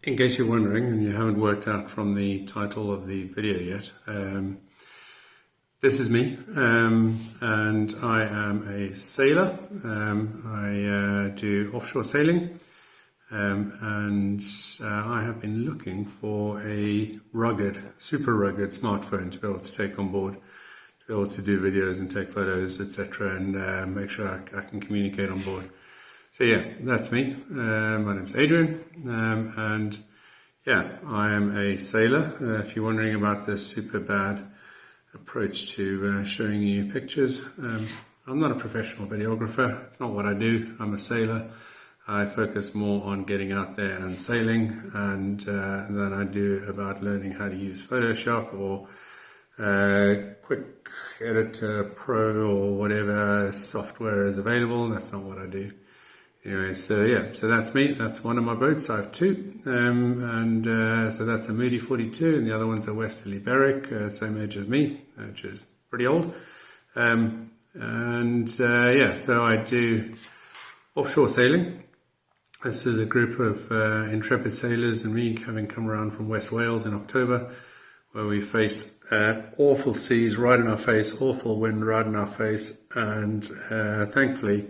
In case you're wondering and you haven't worked out from the title of the video yet, this is me, and I am a sailor. I do offshore sailing, and I have been looking for a super rugged smartphone to be able to take on board, to be able to do videos and take photos, etc., and make sure I can communicate on board. So yeah, that's me. My name's Adrian, and yeah, I am a sailor. If you're wondering about this super bad approach to showing you pictures, I'm not a professional videographer. It's not what I do. I'm a sailor. I focus more on getting out there and sailing, and than I do about learning how to use Photoshop or Quick Editor Pro or whatever software is available. That's not what I do. Anyway, so yeah, so that's me. That's one of my boats. I have two, so that's a Moody 42, and the other one's a Westerly Berwick, same age as me, which is pretty old. Yeah, so I do offshore sailing. This is a group of intrepid sailors and me, having come around from West Wales in October, where we faced awful seas right in our face, awful wind right in our face, and thankfully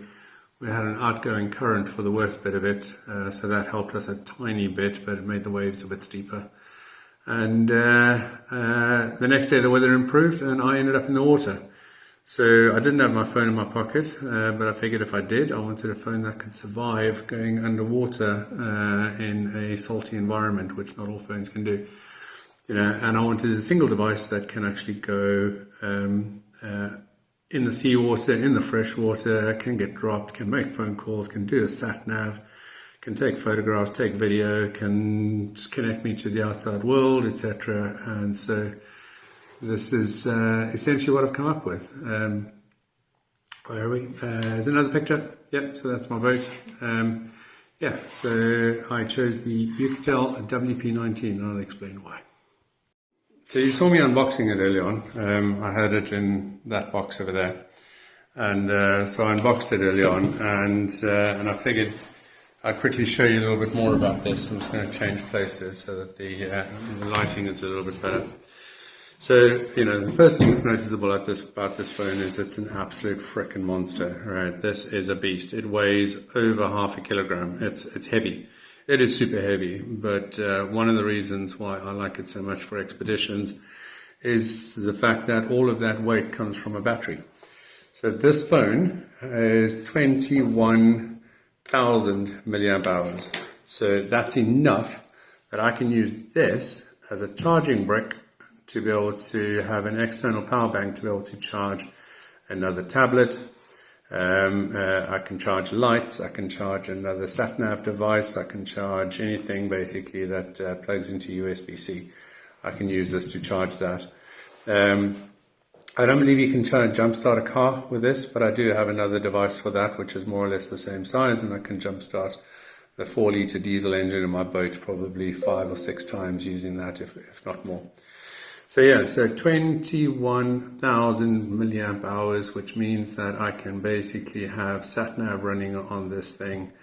we had an outgoing current for the worst bit of it, so that helped us a tiny bit, but it made the waves a bit steeper. And the next day the weather improved and I ended up in the water. So I didn't have my phone in my pocket, but I figured if I did, I wanted a phone that could survive going underwater in a salty environment, which not all phones can do. And I wanted a single device that can actually go in the seawater, in the fresh water, can get dropped, can make phone calls, can do a sat nav, can take photographs, take video, can connect me to the outside world, etc. And so this is essentially what I've come up with. Where are we? There's another picture. Yep, so that's my boat. Yeah, so I chose the Oukitel WP19, and I'll explain why. So you saw me unboxing it early on. I had it in that box over there, and so I unboxed it early on, and I figured I'd quickly show you a little bit more about this. I'm just going to change places so that the lighting is a little bit better. So the first thing that's noticeable about this phone is it's an absolute frickin' monster, right? This is a beast. It weighs over 0.5 kilogram. It's heavy. It is super heavy, but one of the reasons why I like it so much for expeditions is the fact that all of that weight comes from a battery. So this phone is 21,000 milliamp hours. So that's enough that I can use this as a charging brick to be able to have an external power bank to be able to charge another tablet. I can charge lights, I can charge another sat-nav device, I can charge anything basically that plugs into USB-C. I can use this to charge that. I don't believe you can jumpstart a car with this, but I do have another device for that, which is more or less the same size, and I can jumpstart the 4-litre diesel engine in my boat probably 5 or 6 times using that, if not more. So yeah, so 21,000 milliamp hours, which means that I can basically have sat-nav running on this thing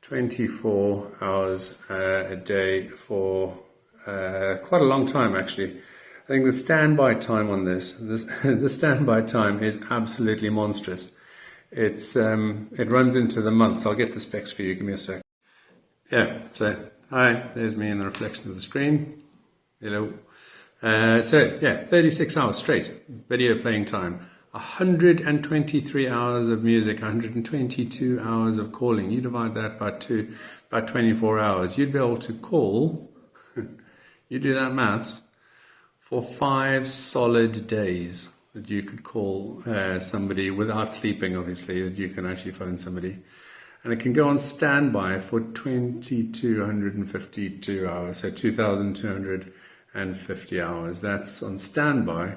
24 hours a day for quite a long time, actually. I think the standby time on the standby time is absolutely monstrous. It runs into the months. I'll get the specs for you. Give me a sec. Yeah, so hi, there's me in the reflection of the screen. Hello. So yeah, 36 hours straight video playing time, 123 hours of music, 122 hours of calling. You divide that by 24 hours, you'd be able to call, you do that maths, for 5 solid days that you could call somebody without sleeping, obviously, that you can actually phone somebody. And it can go on standby for 2,252 hours, so 2,250 hours. That's on standby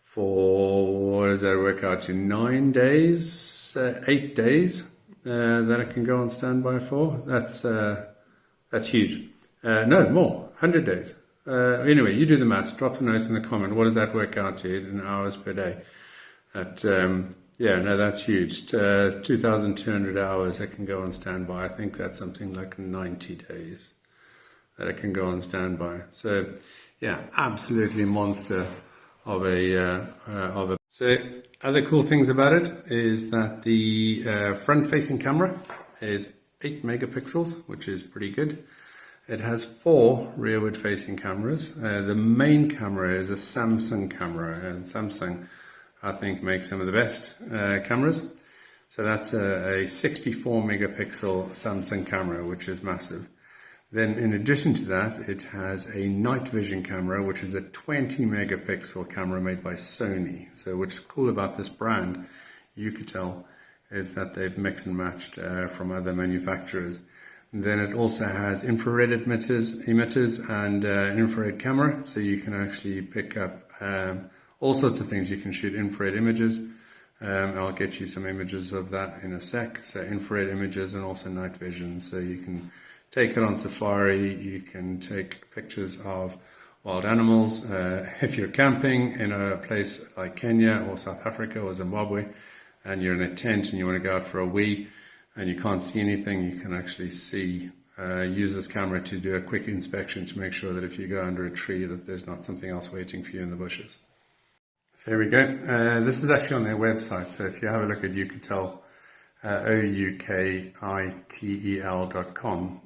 for, what does that work out to, 9 days, 8 days that it can go on standby for. That's huge. No, more, 100 days. Anyway, you do the maths, drop the notes in the comment. What does that work out to in hours per day? Yeah, no, that's huge. 2,200 hours that can go on standby. I think that's something like 90 days. that it can go on standby. So yeah, absolutely monster of a. So other cool things about it is that the front-facing camera is 8 megapixels, which is pretty good. It has 4 rearward-facing cameras. The main camera is a Samsung camera, and Samsung, I think, makes some of the best cameras. So that's a 64 megapixel Samsung camera, which is massive. Then in addition to that, it has a night vision camera, which is a 20 megapixel camera made by Sony. So what's cool about this brand, Oukitel, is that they've mixed and matched from other manufacturers. And then it also has infrared emitters and an infrared camera, so you can actually pick up all sorts of things. You can shoot infrared images. I'll get you some images of that in a sec. So infrared images and also night vision, so you can take it on safari. You can take pictures of wild animals. If you're camping in a place like Kenya or South Africa or Zimbabwe, and you're in a tent and you want to go out for a wee and you can't see anything, you can actually use this camera to do a quick inspection to make sure that if you go under a tree that there's not something else waiting for you in the bushes. So here we go. This is actually on their website, so if you have a look at Oukitel, oukitel.com,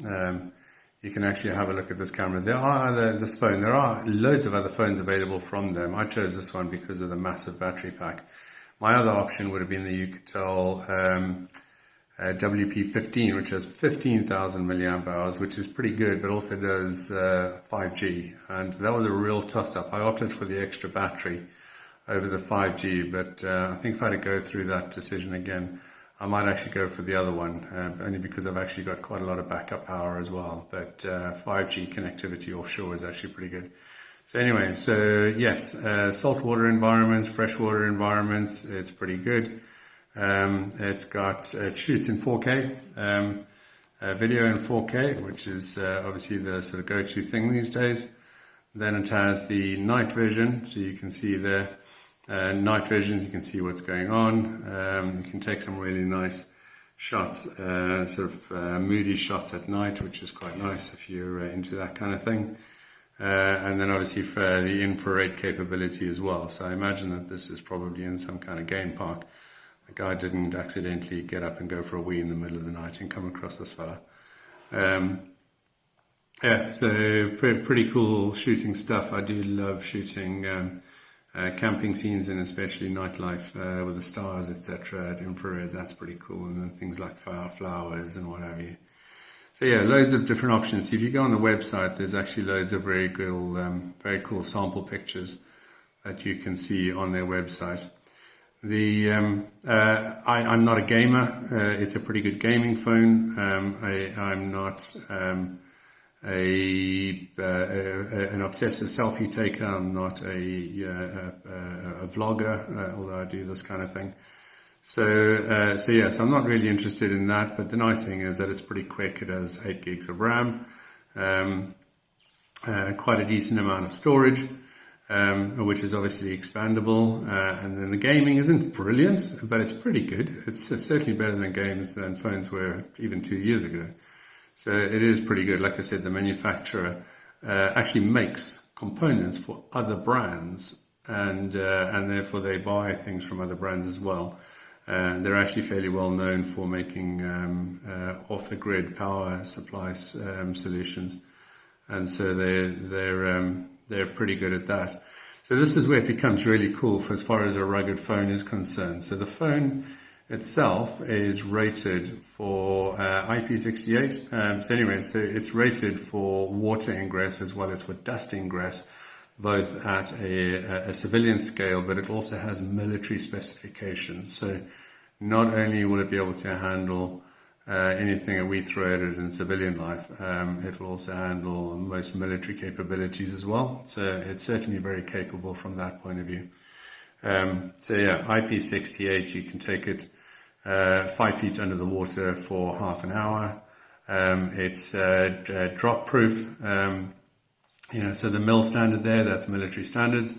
you can actually have a look at this camera. There are loads of other phones available from them. I chose this one because of the massive battery pack. My other option would have been the Oukitel WP19, which has 15,000 milliamp hours, which is pretty good, but also does 5G. And that was a real toss-up. I opted for the extra battery over the 5G, but I think if I had to go through that decision again, I might actually go for the other one, only because I've actually got quite a lot of backup power as well. But 5G connectivity offshore is actually pretty good. So anyway, so yes, saltwater environments, freshwater environments, it's pretty good. It shoots in 4K, video in 4K, which is obviously the sort of go-to thing these days. Then it has the night vision, so you can see the night vision, you can see what's going on. You can take some really nice shots, moody shots at night, which is quite nice if you're into that kind of thing. And then obviously for the infrared capability as well. So I imagine that this is probably in some kind of game park. The guy didn't accidentally get up and go for a wee in the middle of the night and come across this fella. Yeah, so pretty cool shooting stuff. I do love shooting camping scenes and especially nightlife with the stars, etc. at infrared. That's pretty cool. And then things like flowers and what have you. So yeah, loads of different options. If you go on the website, there's actually loads of very cool sample pictures that you can see on their website. I'm not a gamer. It's a pretty good gaming phone. I'm not an obsessive selfie taker. I'm not a vlogger, although I do this kind of thing. So yes, I'm not really interested in that, but the nice thing is that it's pretty quick. It has 8 gigs of RAM, quite a decent amount of storage, which is obviously expandable, and then the gaming isn't brilliant, but it's pretty good. It's certainly better than phones were even 2 years ago. So it is pretty good. Like I said, the manufacturer actually makes components for other brands, and therefore they buy things from other brands as well. They're actually fairly well known for making off-the-grid power supply solutions, and so they're pretty good at that. So this is where it becomes really cool for as far as a rugged phone is concerned. So the phone itself is rated for IP68. So it's rated for water ingress as well as for dust ingress, both at a civilian scale, but it also has military specifications. So not only will it be able to handle anything that we throw at it in civilian life, it will also handle most military capabilities as well. So it's certainly very capable from that point of view. So yeah, IP68, you can take it 5 feet under the water for half an hour. It's drop proof. So the MIL standard there, that's military standards.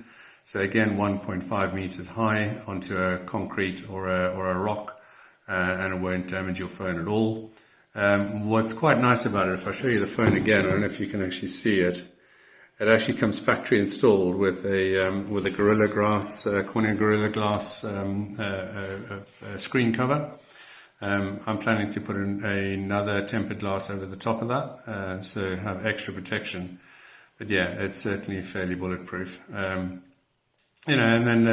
So again, 1.5 meters high onto a concrete or a rock, and it won't damage your phone at all. What's quite nice about it, if I show you the phone again, I don't know if you can actually see it. It actually comes factory installed with a Gorilla Glass, Corning Gorilla Glass screen cover. I'm planning to put in another tempered glass over the top of that, so have extra protection. But yeah, it's certainly fairly bulletproof. And then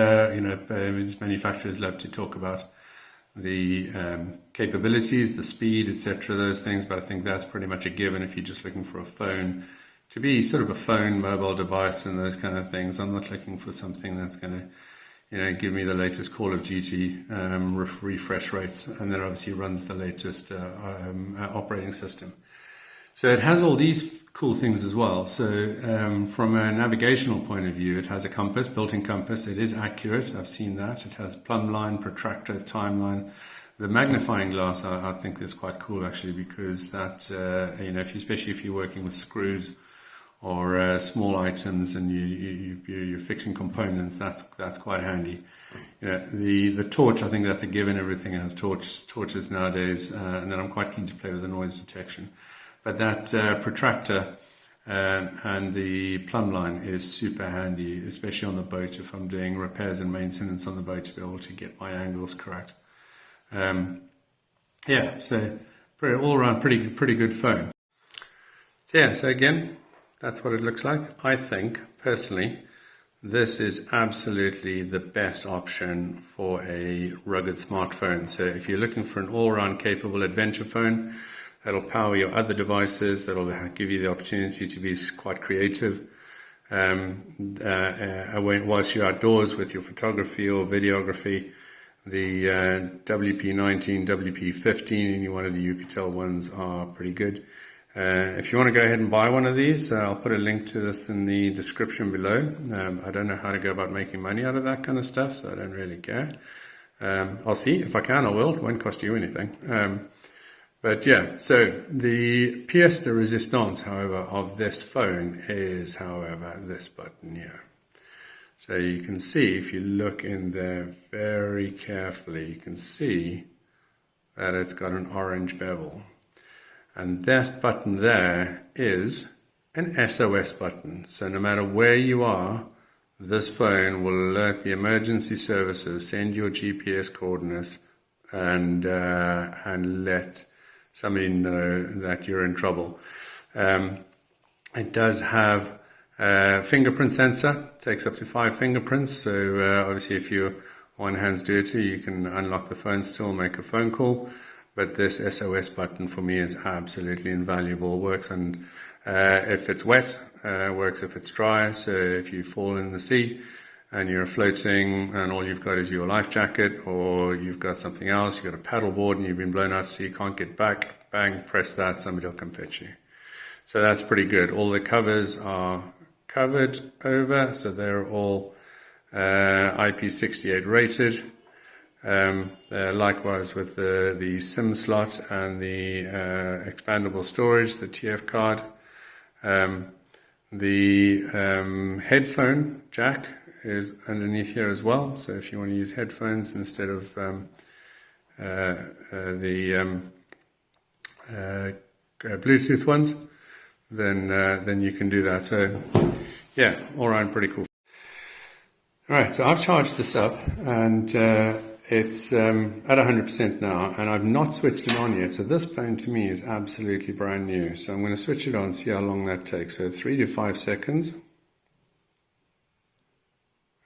these manufacturers love to talk about the capabilities, the speed, etc., those things. But I think that's pretty much a given if you're just looking for a phone to be sort of a phone, mobile device, and those kind of things. I'm not looking for something that's going to, give me the latest Call of Duty refresh rates, and then obviously runs the latest operating system. So it has all these cool things as well. So from a navigational point of view, it has a compass, built-in compass. It is accurate. I've seen that. It has plumb line, protractor, timeline. The magnifying glass, I think, is quite cool actually, because that, especially if you're working with screws or small items and you're fixing components, that's quite handy. The torch, I think that's a given. Everything has torches nowadays, and then I'm quite keen to play with the noise detection. But that protractor and the plumb line is super handy, especially on the boat if I'm doing repairs and maintenance on the boat, to be able to get my angles correct. So all around pretty good phone. So again, that's what it looks like. I think, personally, this is absolutely the best option for a rugged smartphone. So if you're looking for an all-round capable adventure phone that'll power your other devices, that'll give you the opportunity to be quite creative whilst you're outdoors with your photography or videography, the WP19, WP15, any one of the Oukitel ones are pretty good. If you want to go ahead and buy one of these, I'll put a link to this in the description below. I don't know how to go about making money out of that kind of stuff, so I don't really care. I'll see. If I can, I will. It won't cost you anything. So the pièce de résistance, however, of this phone is, however, this button here. So you can see, if you look in there very carefully, you can see that it's got an orange bevel. And that button there is an SOS button. So no matter where you are, this phone will alert the emergency services, send your GPS coordinates, and let somebody know that you're in trouble. It does have a fingerprint sensor. It takes up to 5 fingerprints. So obviously if your one hand's dirty, you can unlock the phone still, make a phone call. But this SOS button for me is absolutely invaluable. Works and if it's wet, works if it's dry. So if you fall in the sea and you're floating and all you've got is your life jacket, or you've got something else, you've got a paddle board and you've been blown out to sea, you can't get back, bang, press that, somebody will come fetch you. So that's pretty good. All the covers are covered over, so they're all IP68 rated. Likewise with the SIM slot and the expandable storage, the TF card. The headphone jack is underneath here as well, so if you want to use headphones instead of the Bluetooth ones, then you can do that. So yeah, all around pretty cool. Alright, so I've charged this up and it's at 100% now, and I've not switched it on yet. So this phone to me is absolutely brand new. So I'm going to switch it on, see how long that takes. So 3 to 5 seconds.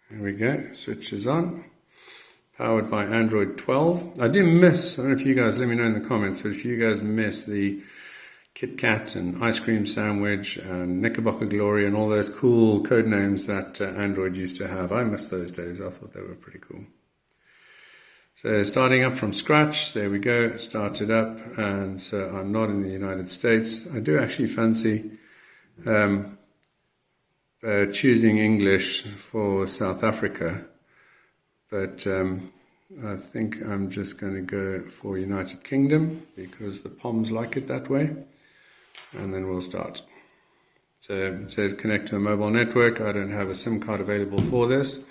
There we go, switches on. Powered by Android 12. I do miss, I don't know if you guys, let me know in the comments, but if you guys miss the Kit Kat and Ice Cream Sandwich and Knickerbocker Glory and all those cool code names that Android used to have. I miss those days. I thought they were pretty cool. So starting up from scratch, there we go, started up, and so I'm not in the United States. I do actually fancy choosing English for South Africa, but I think I'm just going to go for United Kingdom because the Poms like it that way, and then we'll start. So it says connect to a mobile network. I don't have a SIM card available for this.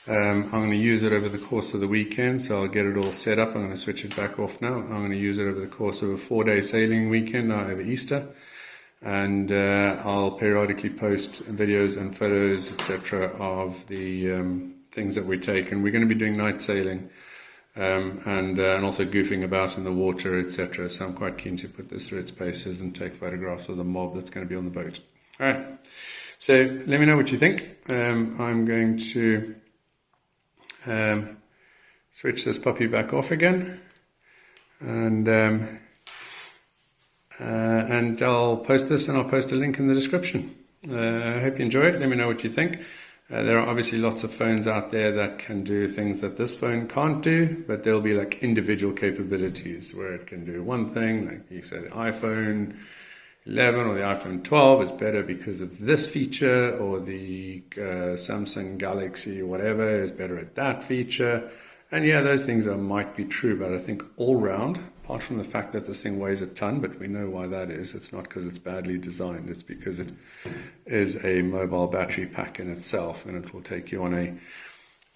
I'm going to use it over the course of the weekend, so I'll get it all set up. I'm going to switch it back off now. I'm going to use it over the course of a 4-day sailing weekend now over Easter. And I'll periodically post videos and photos, etc., of the things that we take. And we're going to be doing night sailing and also goofing about in the water, etc. So I'm quite keen to put this through its paces and take photographs of the mob that's going to be on the boat. All right. So let me know what you think. I'm going to switch this puppy back off again, and I'll post this, and I'll post a link in the description. I hope you enjoy it. Let me know what you think. There are obviously lots of phones out there that can do things that this phone can't do, but there'll be like individual capabilities where it can do one thing, like you say the iPhone 11 or the iPhone 12 is better because of this feature, or the Samsung Galaxy or whatever is better at that feature. And yeah, those things might be true, but I think all round, apart from the fact that this thing weighs a ton, but we know why that is. It's not because it's badly designed. It's because it is a mobile battery pack in itself, and it will take you on a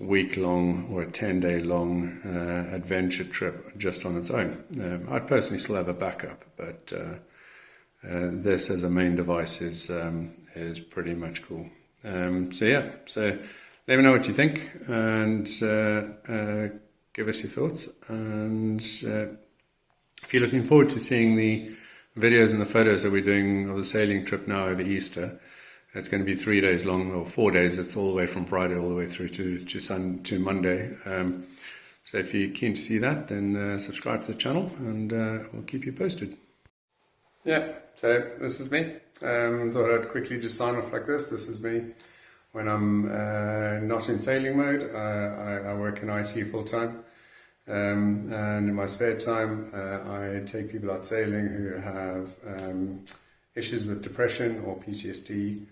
week-long or a 10-day-long adventure trip just on its own. I'd personally still have a backup, but this as a main device is pretty much cool. So let me know what you think, and give us your thoughts. And if you're looking forward to seeing the videos and the photos that we're doing of the sailing trip now over Easter, it's going to be 3 days long, or 4 days. It's all the way from Friday all the way through to Monday. So if you're keen to see that, then subscribe to the channel, and we'll keep you posted. Yeah, so this is me. Thought I'd quickly just sign off like this. This is me when I'm not in sailing mode. I work in IT full time, and in my spare time I take people out sailing who have issues with depression or PTSD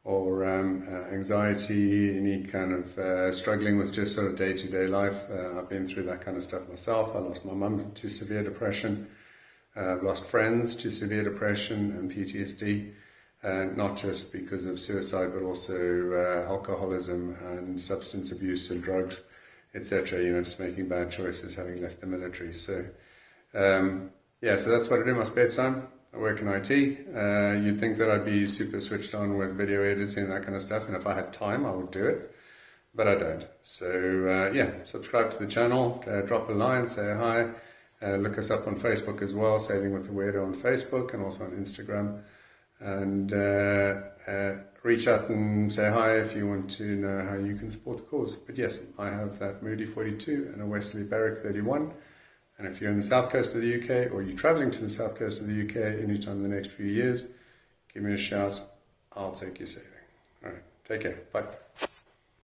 or anxiety, any kind of struggling with just sort of day-to-day life. I've been through that kind of stuff myself. I lost my mum to severe depression. I've lost friends to severe depression and PTSD. Not just because of suicide, but also alcoholism and substance abuse and drugs, etc. Just making bad choices, having left the military. So, so that's what I do in my spare time. I work in IT. You'd think that I'd be super switched on with video editing and that kind of stuff, and if I had time, I would do it, but I don't. So, subscribe to the channel, drop a line, say hi. Look us up on Facebook as well, Sailing with the Weirdo on Facebook, and also on Instagram. And reach out and say hi if you want to know how you can support the cause. But yes, I have that Moody 42 and a Wesley Barrick 31. And if you're in the south coast of the UK, or you're travelling to the south coast of the UK anytime in the next few years, give me a shout. I'll take you sailing. All right, take care. Bye.